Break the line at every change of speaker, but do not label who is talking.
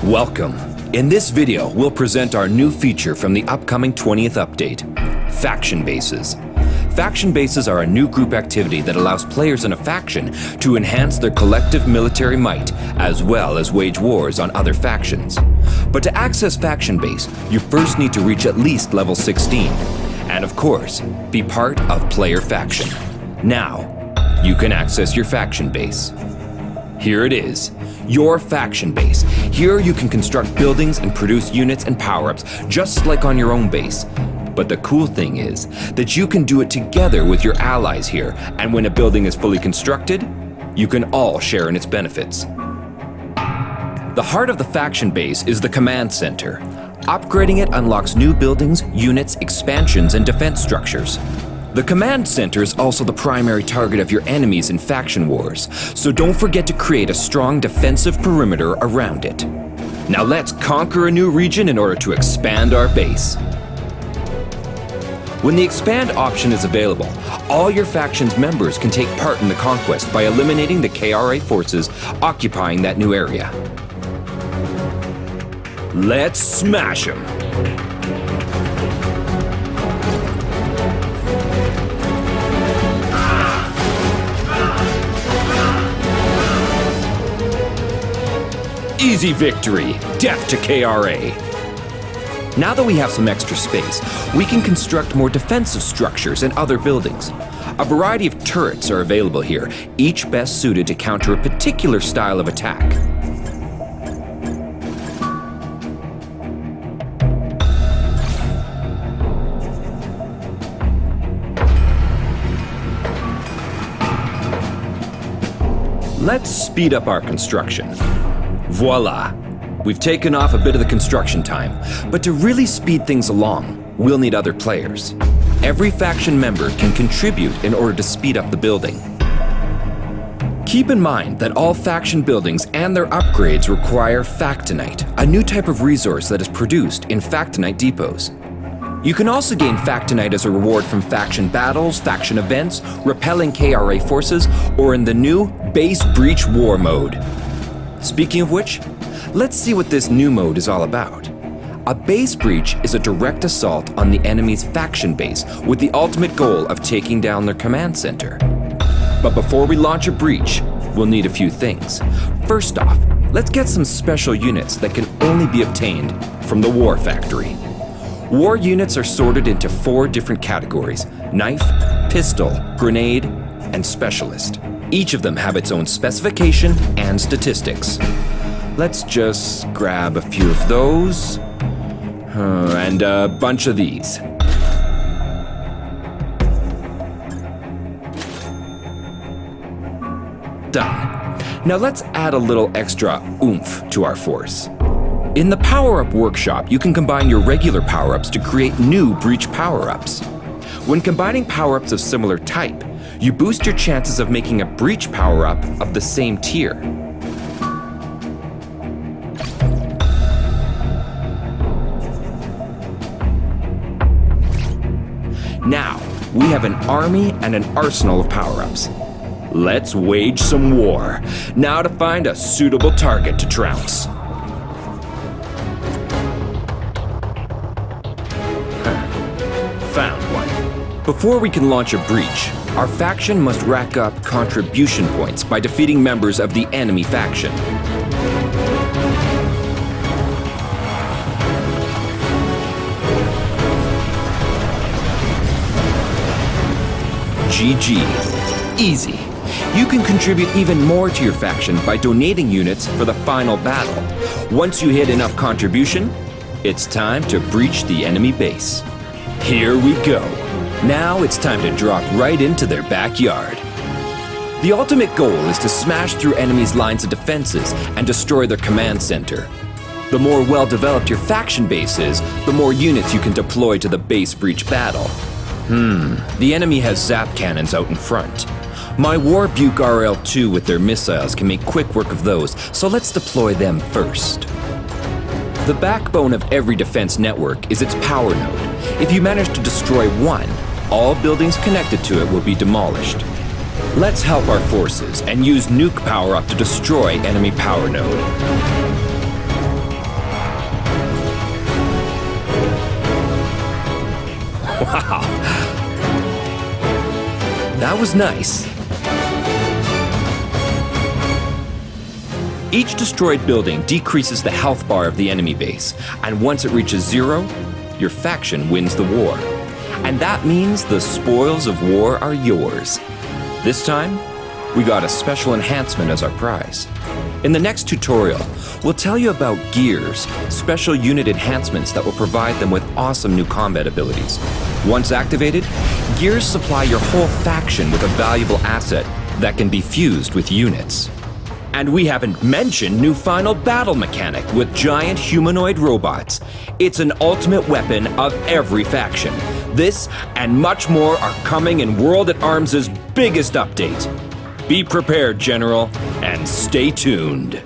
Welcome. In this video, we'll present our new feature from the upcoming 20th update, Faction Bases. Faction bases are a new group activity that allows players in a faction to enhance their collective military might, as well as wage wars on other factions. But to access Faction Base, you first need to reach at least level 16, and of course, be part of Player Faction. Now, you can access your Faction Base. Here it is, your Faction Base. Here you can construct buildings and produce units and power-ups just like on your own base. But the cool thing is that you can do it together with your allies here, and when a building is fully constructed, you can all share in its benefits. The heart of the Faction Base is the Command Center. Upgrading it unlocks new buildings, units, expansions, and defense structures. The Command Center is also the primary target of your enemies in faction wars, so don't forget to create a strong defensive perimeter around it. Now let's conquer a new region in order to expand our base. When the expand option is available, all your faction's members can take part in the conquest by eliminating the KRA forces occupying that new area. Let's smash them! Easy victory! Death to KRA! Now that we have some extra space, we can construct more defensive structures and other buildings. A variety of turrets are available here, each best suited to counter a particular style of attack. Let's speed up our construction. Voila! We've taken off a bit of the construction time, but to really speed things along, we'll need other players. Every faction member can contribute in order to speed up the building. Keep in mind that all faction buildings and their upgrades require Factonite, a new type of resource that is produced in Factonite depots. You can also gain Factonite as a reward from faction battles, faction events, repelling KRA forces, or in the new Base Breach War mode. Speaking of which, let's see what this new mode is all about. A base breach is a direct assault on the enemy's faction base with the ultimate goal of taking down their command center. But before we launch a breach, we'll need a few things. First off, let's get some special units that can only be obtained from the War Factory. War units are sorted into 4 different categories: knife, pistol, grenade, and specialist. Each of them have its own specification and statistics. Let's just grab a few of those, and a bunch of these. Done. Now let's add a little extra oomph to our force. In the Powerup Workshop, you can combine your regular power-ups to create new breach power-ups. When combining power-ups of similar type, you boost your chances of making a breach power-up of the same tier. Now, we have an army and an arsenal of power-ups. Let's wage some war. Now to find a suitable target to trounce. Found one. Before we can launch a breach, our faction must rack up contribution points by defeating members of the enemy faction. GG. Easy. You can contribute even more to your faction by donating units for the final battle. Once you hit enough contribution, it's time to breach the enemy base. Here we go. Now it's time to drop right into their backyard. The ultimate goal is to smash through enemies' lines of defenses and destroy their command center. The more well-developed your faction base is, the more units you can deploy to the base breach battle. The enemy has zap cannons out in front. My Warbuke RL-2 with their missiles can make quick work of those, so let's deploy them first. The backbone of every defense network is its power node. If you manage to destroy one, all buildings connected to it will be demolished. Let's help our forces and use nuke power-up to destroy enemy power node. Wow. That was nice. Each destroyed building decreases the health bar of the enemy base, and once it reaches 0, your faction wins the war. And that means the spoils of war are yours. This time, we got a special enhancement as our prize. In the next tutorial, we'll tell you about Gears, special unit enhancements that will provide them with awesome new combat abilities. Once activated, Gears supply your whole faction with a valuable asset that can be fused with units. And we haven't mentioned new final battle mechanic with giant humanoid robots. It's an ultimate weapon of every faction. This and much more are coming in World at Arms' biggest update. Be prepared, General, and stay tuned.